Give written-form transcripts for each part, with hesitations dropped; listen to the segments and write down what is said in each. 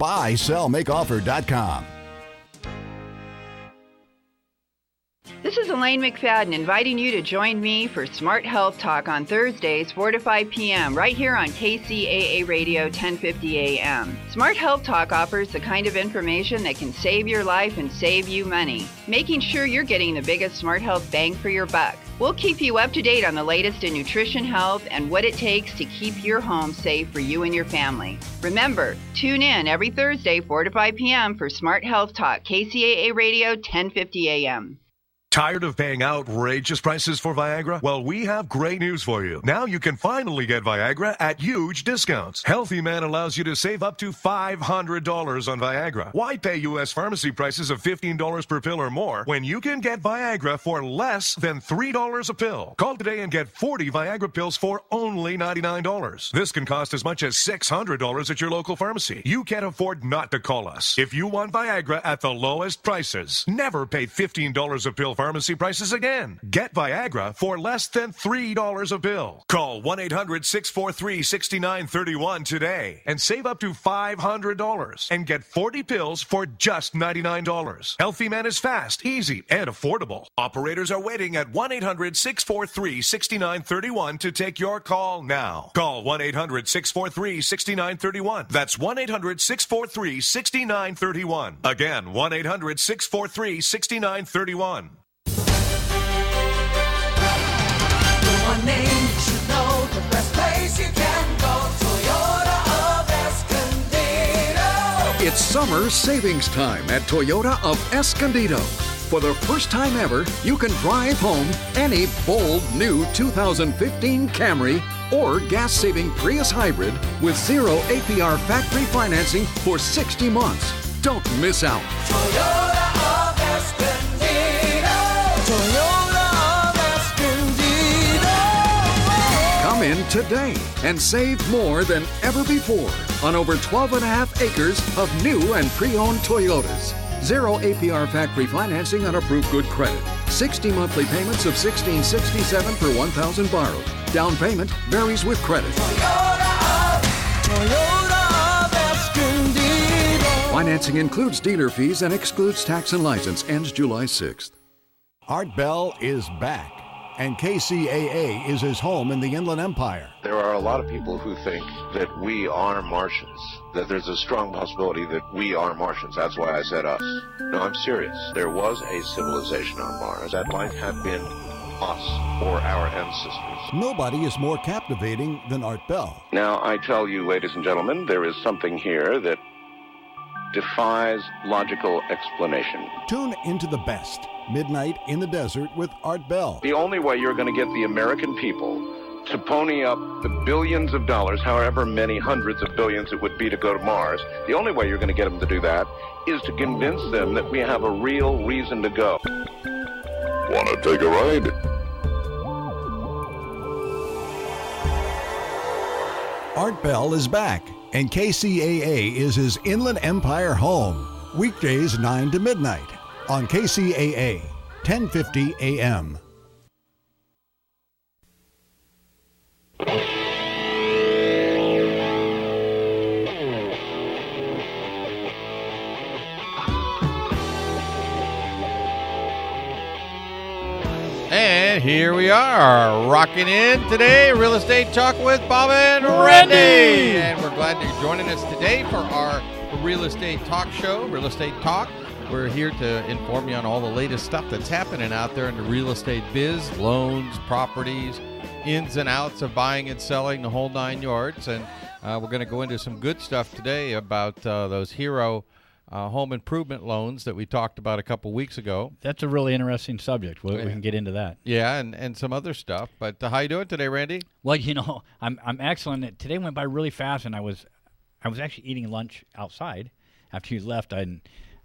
BuySellMakeOffer.com. This is Elaine McFadden inviting you to join me for Smart Health Talk on Thursdays, 4 to 5 p.m. right here on KCAA Radio 1050 a.m. Smart Health Talk offers the kind of information that can save your life and save you money, making sure you're getting the biggest Smart Health bang for your buck. We'll keep you up to date on the latest in nutrition, health, and what it takes to keep your home safe for you and your family. Remember, tune in every Thursday, 4 to 5 p.m. for Smart Health Talk, KCAA Radio 1050 a.m. Tired of paying outrageous prices for Viagra? Well, we have great news for you. Now you can finally get Viagra at huge discounts. Healthy Man allows you to save up to $500 on Viagra. Why pay U.S. pharmacy prices of $15 per pill or more when you can get Viagra for less than $3 a pill? Call today and get 40 Viagra pills for only $99. This can cost as much as $600 at your local pharmacy. You can't afford not to call us. If you want Viagra at the lowest prices, never pay $15 a pill pharmacy prices again. Get Viagra for less than $3 a pill. Call 1-800-643-6931 today and save up to $500 and get 40 pills for just $99. Healthy Man is fast, easy, and affordable. Operators are waiting at 1-800-643-6931 to take your call now. Call 1-800-643-6931. That's 1-800-643-6931. Again, 1-800-643-6931. One name you should know, the best place you can go, Toyota of Escondido. It's summer savings time at Toyota of Escondido. For the first time ever, you can drive home any bold new 2015 Camry or gas-saving Prius Hybrid with 0 APR factory financing for 60 months. Don't miss out. Toyota of Escondido. Toyota of Escondido. Come in today and save more than ever before on over 12.5 acres of new and pre-owned Toyotas. 0 APR factory financing on approved good credit. 60 monthly payments of $1,667 per $1,000 borrowed. Down payment varies with credit. Toyota of Escondido. Financing includes dealer fees and excludes tax and license. Ends July 6th. Art Bell is back, and KCAA is his home in the Inland Empire. There are a lot of people who think that we are Martians, that there's a strong possibility that we are Martians. That's why I said us. No, I'm serious. There was a civilization on Mars. That might have been us or our ancestors. Nobody is more captivating than Art Bell. Now, I tell you, ladies and gentlemen, there is something here that defies logical explanation. Tune into the best, Midnight in the Desert with Art Bell. The only way you're going to get the American people to pony up the billions of dollars, however many hundreds of billions it would be to go to Mars, the only way you're going to get them to do that is to convince them that we have a real reason to go. Want to take a ride? Art Bell is back, and KCAA is his Inland Empire home. Weekdays 9 to midnight on KCAA, 1050 AM. And here we are, rocking in today, Real Estate Talk with Bob and Randy. And we're glad you're joining us today for our Real Estate Talk show, Real Estate Talk. We're here to inform you on all the latest stuff that's happening out there in the real estate biz, loans, properties, ins and outs of buying and selling, the whole 9 yards. And we're going to go into some good stuff today about those hero home improvement loans that we talked about a couple weeks ago. That's a really interesting subject. We can get into that. Yeah, and some other stuff. But how you doing today, Randy? Well, you know, I'm excellent. Today went by really fast, and I was actually eating lunch outside. After you left,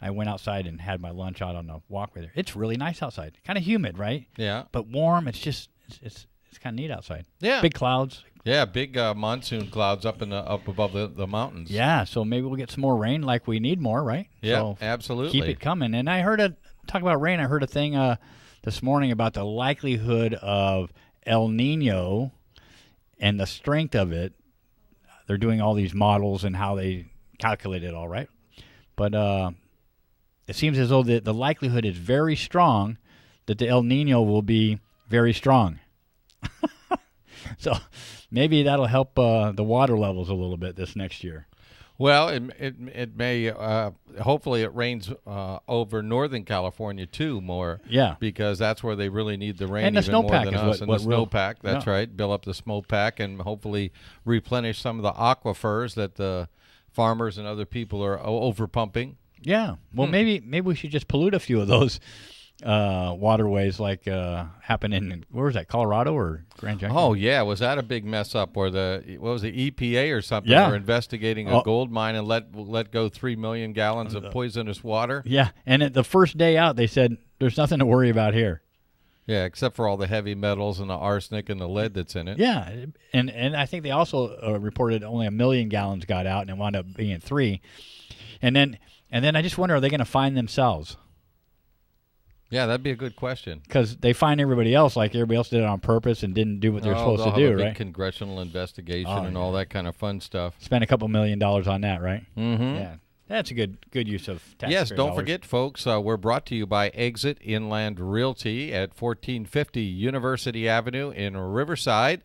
I went outside and had my lunch out on the walkway there. It's really nice outside. Kind of humid, right? Yeah. But warm. It's just it's kind of neat outside. Yeah. Big clouds. Yeah, big monsoon clouds up above the mountains. Yeah, so maybe we'll get some more rain like we need more, right? Yeah, so absolutely. Keep it coming. And I heard talk about rain. I heard a thing this morning about the likelihood of El Nino and the strength of it. They're doing all these models and how they calculate it all right. But it seems as though the likelihood is very strong that the El Nino will be very strong. So maybe that'll help the water levels a little bit this next year. Well, it may. Hopefully, it rains over Northern California too more. Yeah, because that's where they really need the rain and the even more snowpack than is us. what And the snowpack, that's yeah. right. Build up the snowpack and hopefully replenish some of the aquifers that the farmers and other people are over pumping. Yeah. Well, maybe we should just pollute a few of those waterways, like happened in, where was that, Colorado or Grand Junction? Oh yeah, was that a big mess up where the EPA or something Yeah. were investigating a gold mine and let go 3 million gallons of poisonous water? Yeah, and the first day out, they said there's nothing to worry about here. Yeah, except for all the heavy metals and the arsenic and the lead that's in it. Yeah, and I think they also reported only 1 million gallons got out, and it wound up being 3. And then I just wonder, are they going to find themselves? Yeah, that'd be a good question. Because they find everybody else like everybody else did it on purpose and didn't do what they're supposed to they'll do, have a big right? congressional investigation and all that kind of fun stuff. Spend a couple $1 million on that, right? Mm-hmm. Yeah, that's a good use of taxpayer Yes, don't dollars. forget, folks, we're brought to you by Exit Inland Realty at 1450 University Avenue in Riverside.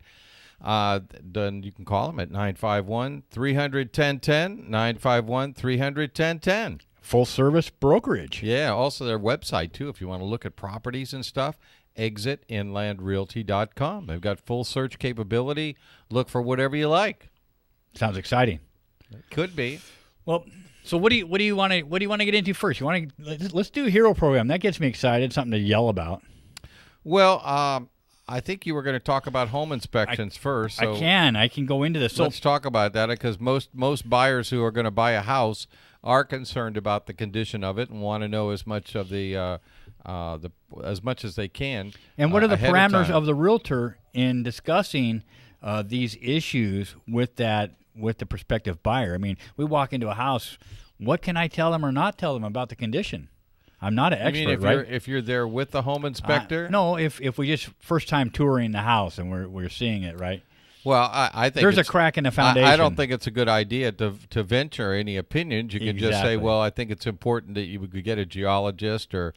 Then you can call them at 951-300-1010, 951-300-1010. Full service brokerage. Yeah, also their website, too, if you want to look at properties and stuff, exitinlandrealty.com. They've got full search capability. Look for whatever you like. Sounds exciting. It could be. Well, so what do you want to get into first? Let's do a hero program. That gets me excited. Something to yell about. Well, I think you were going to talk about home inspections first. So I can go into this. So let's talk about that, because most buyers who are going to buy a house are concerned about the condition of it and want to know as much of as much as they can. And what are the parameters of of the realtor in discussing these issues with the prospective buyer? I mean, we walk into a house. What can I tell them or not tell them about the condition? I'm not an expert, you mean right? if you're there with the home inspector? No, if we just first time touring the house and we're seeing it, right? Well, I think there's a crack in the foundation. I don't think it's a good idea to venture any opinions. You can just say, well, I think it's important that you could get a geologist or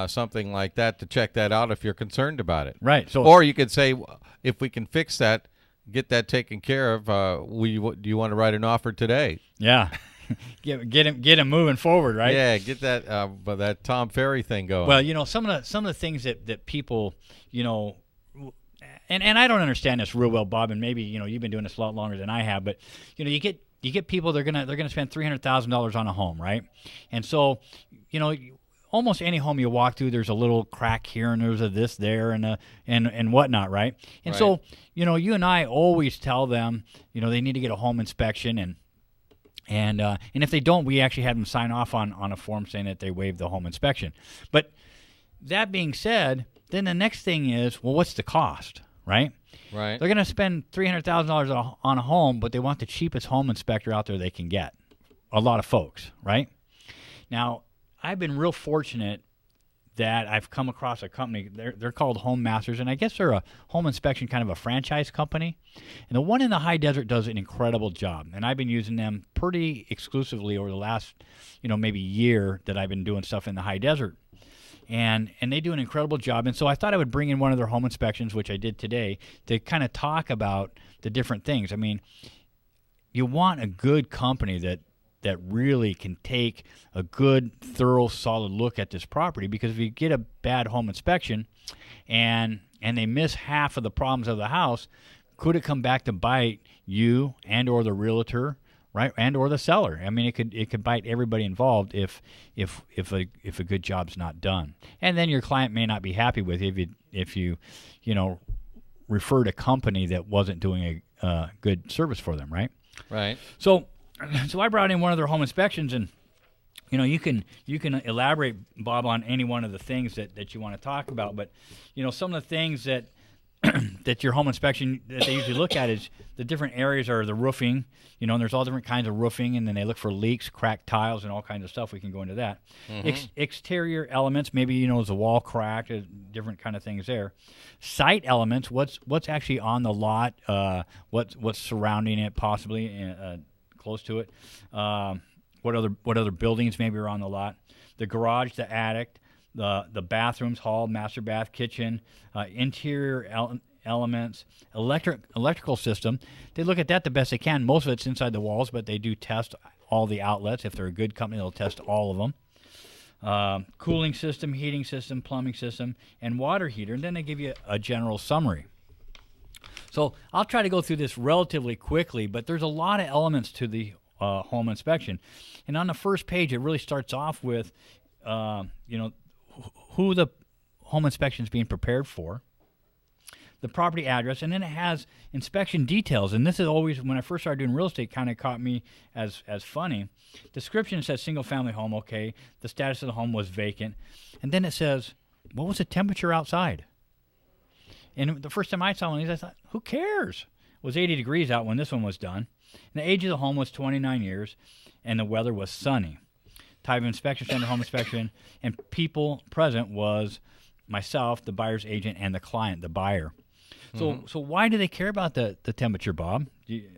something like that to check that out if you're concerned about it. Right. So, or you could say, if we can fix that, get that taken care of, do you want to write an offer today? Yeah. get him moving forward, right? Yeah, get that Tom Ferry thing going. Well, some of the things that people, and I don't understand this real well, Bob, and maybe you've been doing this a lot longer than I have, but you get people, they're gonna spend $300,000 on a home, right? And so almost any home you walk through, there's a little crack here and there's a this there and whatnot, right? And so you and I always tell them they need to get a home inspection, and if they don't, we actually have them sign off on a form saying that they waived the home inspection. But that being said, then the next thing is, well, what's the cost, right? Right. They're going to spend $300,000 on a home, but they want the cheapest home inspector out there they can get. A lot of folks, right? Now, I've been real fortunate that I've come across a company. They're called Home Masters, and I guess they're a home inspection kind of a franchise company. And the one in the high desert does an incredible job, and I've been using them pretty exclusively over the last, maybe year that I've been doing stuff in the high desert. And they do an incredible job. And so I thought I would bring in one of their home inspections, which I did today, to kind of talk about the different things. I mean, you want a good company that really can take a good, thorough, solid look at this property, because if you get a bad home inspection and they miss half of the problems of the house, could it come back to bite you and or the realtor, right, and or the seller? I mean, it could bite everybody involved if a good job's not done, and then your client may not be happy with you if you referred a company that wasn't doing a good service for them, right? Right. So I brought in one of their home inspections, and you can elaborate, Bob, on any one of the things that you want to talk about. But some of the things that that your home inspection that they usually look at is the different areas are the roofing. And there's all different kinds of roofing, and then they look for leaks, cracked tiles, and all kinds of stuff. We can go into that. Mm-hmm. Exterior elements, maybe there's a wall cracked, different kind of things there. Site elements, what's actually on the lot, what's surrounding it, possibly. close to it. What other buildings maybe are on the lot? The garage, the attic, the bathrooms, hall, master bath, kitchen, interior elements, electrical system. They look at that the best they can. Most of it's inside the walls, but they do test all the outlets. If they're a good company, they'll test all of them. Cooling system, heating system, plumbing system, and water heater. And then they give you a general summary. So I'll try to go through this relatively quickly, but there's a lot of elements to the home inspection. And on the first page, it really starts off with, who the home inspection is being prepared for, the property address, and then it has inspection details. And this is always, when I first started doing real estate, kind of caught me as funny. Description says single-family home, okay. The status of the home was vacant. And then it says, what was the temperature outside? And the first time I saw one of these, I thought, who cares? It was 80 degrees out when this one was done. And the age of the home was 29 years, and the weather was sunny. Type of inspection center, home inspection, and people present was myself, the buyer's agent, and the client, the buyer. So why do they care about the temperature, Bob? It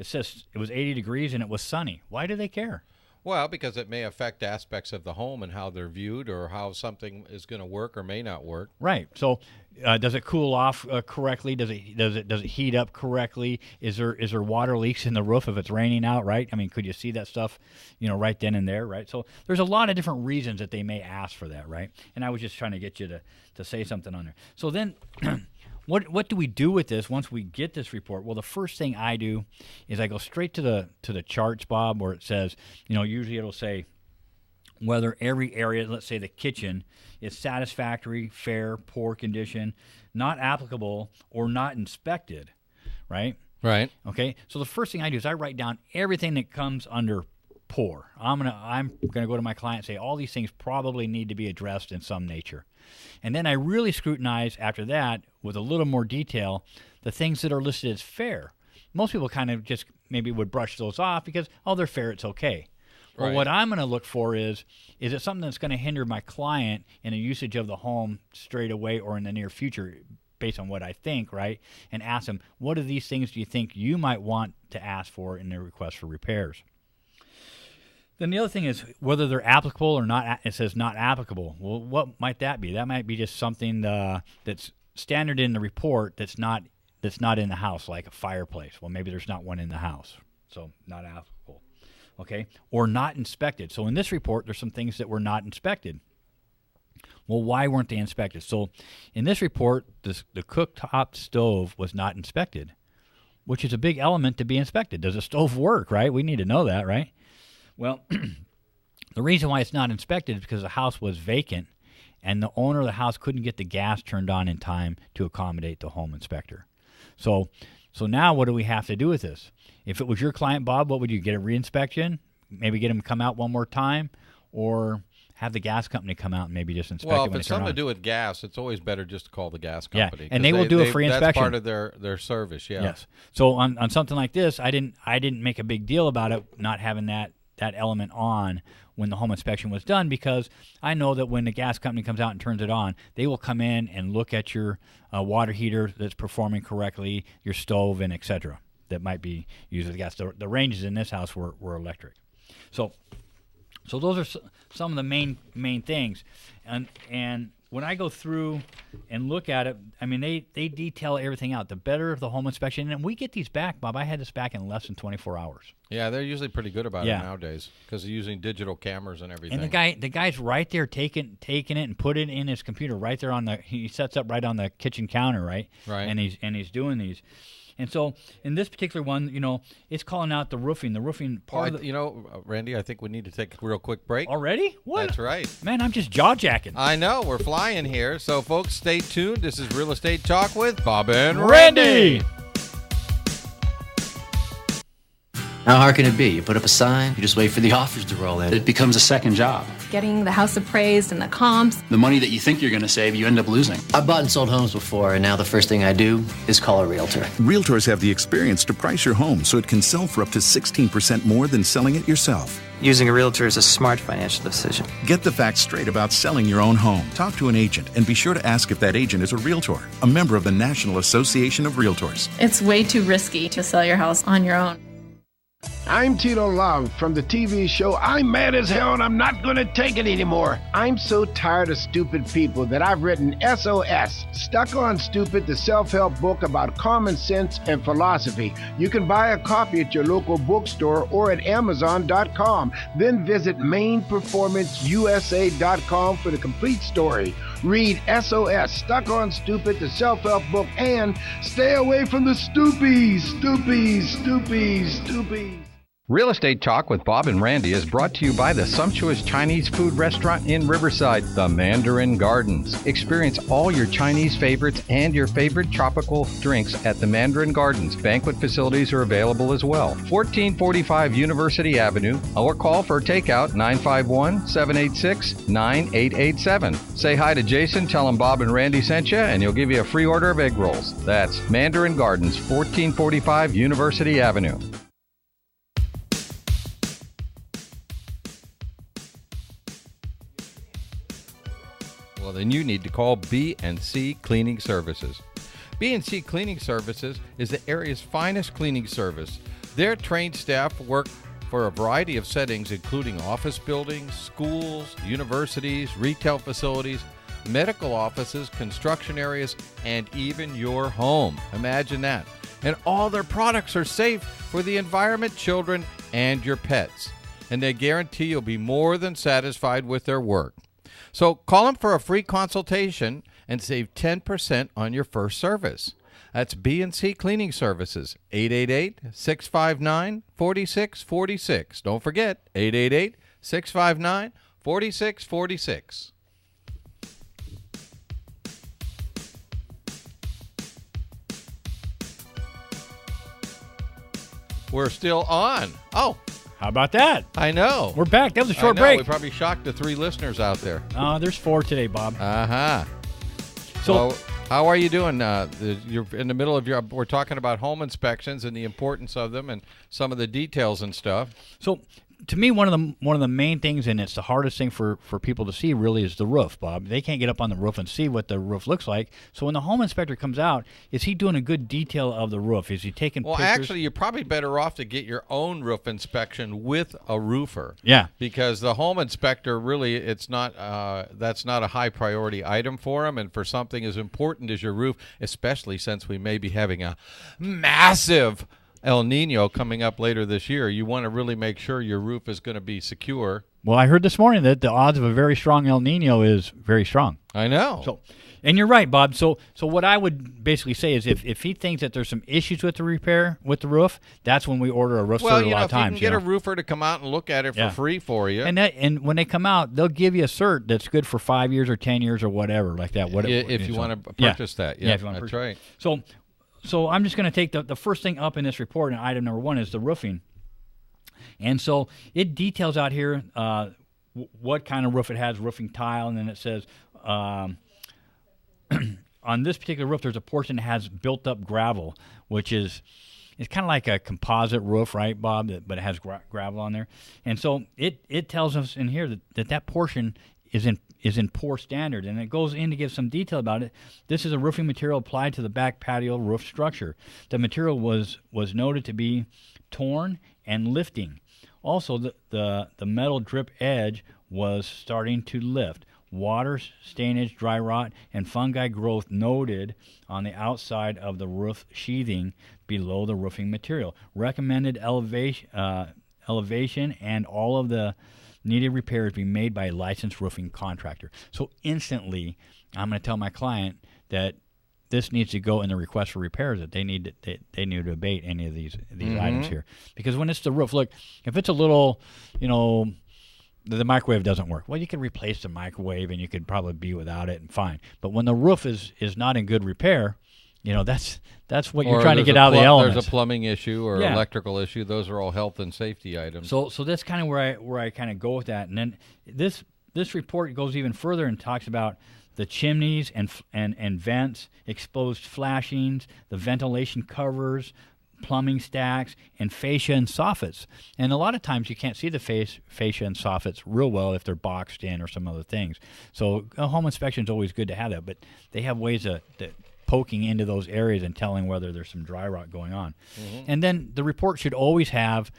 says it was 80 degrees and it was sunny. Why do they care? Well, because it may affect aspects of the home and how they're viewed or how something is going to work or may not work. Right. So does it cool off correctly? Does it heat up correctly? Is there water leaks in the roof if it's raining out, right? I mean, could you see that stuff, right then and there, right? So there's a lot of different reasons that they may ask for that, right? And I was just trying to get you to say something on there. So then What do we do with this once we get this report? Well, the first thing I do is I go straight to the charts, Bob, where it says, usually it'll say whether every area, let's say the kitchen, is satisfactory, fair, poor condition, not applicable, or not inspected, right? Right. Okay. So the first thing I do is I write down everything that comes under poor. I'm gonna go to my client and say all these things probably need to be addressed in some nature. And then I really scrutinize after that with a little more detail the things that are listed as fair. Most people kind of just maybe would brush those off because, they're fair, it's okay. Right. Well, what I'm going to look for is it something that's going to hinder my client in the usage of the home straight away or in the near future based on what I think, right? And ask them, what of these things do you think you might want to ask for in their request for repairs? Then the other thing is whether they're applicable or not. It says not applicable. Well, what might that be? That might be just something that's standard in the report that's not in the house, like a fireplace. Well, maybe there's not one in the house, so not applicable. Okay, or not inspected. So in this report, there's some things that were not inspected. Well, why weren't they inspected? So in this report, the cooktop stove was not inspected, which is a big element to be inspected. Does a stove work, right? We need to know that, right? Well, the reason why it's not inspected is because the house was vacant and the owner of the house couldn't get the gas turned on in time to accommodate the home inspector. So now what do we have to do with this? If it was your client, Bob, what would you get? A reinspection? Maybe get him to come out one more time? Or have the gas company come out and maybe just inspect it when if it's something to do with gas, it's always better just to call the gas company. Yeah, and they will do a free inspection. That's part of their service, yeah. Yes. So on something like this, I didn't make a big deal about it not having that element on when the home inspection was done, because I know that when the gas company comes out and turns it on, they will come in and look at your water heater that's performing correctly, your stove, and etc. that might be used with gas. The ranges in this house were electric. So those are some of the main things. And when I go through and look at it, I mean, they detail everything out. The better the home inspection, and we get these back, Bob. I had this back in less than 24 hours. Yeah, they're usually pretty good about it nowadays because they're using digital cameras and everything. And the guy's right there taking it and put it in his computer right there he sets up right on the kitchen counter, right? Right. And he's doing these. And so in this particular one, it's calling out the roofing. The roofing part of the... Randy, I think we need to take a real quick break. Already? What? That's right. Man, I'm just jaw-jacking. I know. We're flying here. So, folks, stay tuned. This is Real Estate Talk with Bob and Randy. How hard can it be? You put up a sign, you just wait for the offers to roll in. It becomes a second job. Getting the house appraised and the comps. The money that you think you're going to save, you end up losing. I've bought and sold homes before, and now the first thing I do is call a realtor. Realtors have the experience to price your home so it can sell for up to 16% more than selling it yourself. Using a realtor is a smart financial decision. Get the facts straight about selling your own home. Talk to an agent and be sure to ask if that agent is a realtor, a member of the National Association of Realtors. It's way too risky to sell your house on your own. I'm Tito Love from the TV show I'm Mad as Hell and I'm Not Gonna Take It Anymore. I'm so tired of stupid people that I've written SOS, Stuck on Stupid, the self-help book about common sense and philosophy. You can buy a copy at your local bookstore or at Amazon.com. Then visit mainperformanceusa.com for the complete story. Read SOS, Stuck on Stupid, the self-help book, and stay away from the stoopies. Real Estate Talk with Bob and Randy is brought to you by the sumptuous Chinese food restaurant in Riverside, the Mandarin Gardens. Experience all your Chinese favorites and your favorite tropical drinks at the Mandarin Gardens. Banquet facilities are available as well. 1445 University Avenue, or call for takeout 951-786-9887. Say hi to Jason, tell him Bob and Randy sent you, and he'll give you a free order of egg rolls. That's Mandarin Gardens, 1445 University Avenue. Well, then you need to call B&C Cleaning Services. B&C Cleaning Services is the area's finest cleaning service. Their trained staff work for a variety of settings, including office buildings, schools, universities, retail facilities, medical offices, construction areas, and even your home. Imagine that. And all their products are safe for the environment, children, and your pets. And they guarantee you'll be more than satisfied with their work. So call them for a free consultation and save 10% on your first service. That's B&C Cleaning Services, 888-659-4646. Don't forget, 888-659-4646. We're still on. Oh. How about that? I know. We're back. That was a short break. We probably shocked the 3 listeners out there. There's 4 today, Bob. Uh-huh. So, how are you doing? You're in the middle of we're talking about home inspections and the importance of them and some of the details and stuff. So, to me, one of the main things, and it's the hardest thing for people to see, really, is the roof, Bob. They can't get up on the roof and see what the roof looks like. So when the home inspector comes out, is he doing a good detail of the roof? Is he taking pictures? Well, actually, you're probably better off to get your own roof inspection with a roofer. Yeah. Because the home inspector, really, that's not a high priority item for him. And for something as important as your roof, especially since we may be having a massive El Nino coming up later this year, you want to really make sure your roof is going to be secure. Well, I heard this morning that the odds of a very strong El Nino is very strong. I know. So, and you're right, Bob. So what I would basically say is if he thinks that there's some issues with the repair with the roof, that's when we order a roof cert a lot of times. Well, if you can get a roofer to come out and look at it for free for you. And when they come out, they'll give you a cert that's good for 5 years or 10 years or whatever, like that. If you want to purchase that. Yeah, if you want to purchase. Right. So I'm just going to take the first thing up in this report, and item number 1 is the roofing. And so it details out here what kind of roof it has, roofing tile, and then it says on this particular roof there's a portion that has built-up gravel, which is it's kind of like a composite roof, right, Bob, but it has gravel on there. And so it tells us in here that portion is in poor standard, and it goes in to give some detail about it. This is a roofing material applied to the back patio roof structure. The material was noted to be torn and lifting. Also, the metal drip edge was starting to lift. Water stainage, dry rot, and fungi growth noted on the outside of the roof sheathing below the roofing material. Recommended elevation and all of the needed repairs be made by a licensed roofing contractor. So instantly, I'm going to tell my client that this needs to go in the request for repairs, that they need to abate any of these items here. Because when it's the roof, look, if it's a little, the microwave doesn't work. Well, you can replace the microwave and you could probably be without it and fine. But when the roof is not in good repair, that's what you're trying to get out of the elements. There's a plumbing issue or electrical issue. Those are all health and safety items. So that's kind of where I kind of go with that. And then this report goes even further and talks about the chimneys and vents, exposed flashings, the ventilation covers, plumbing stacks, and fascia and soffits. And a lot of times you can't see the fascia and soffits real well if they're boxed in or some other things. So a home inspection is always good to have that, but they have ways to poking into those areas and telling whether there's some dry rot going on. And then the report should always have,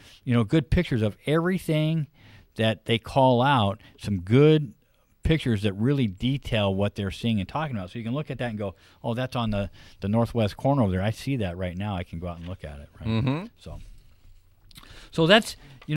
good pictures of everything that they call out, some good pictures that really detail what they're seeing and talking about. So you can look at that and go, oh, that's on the northwest corner over there. I see that right now. I can go out and look at it. Right? So that's,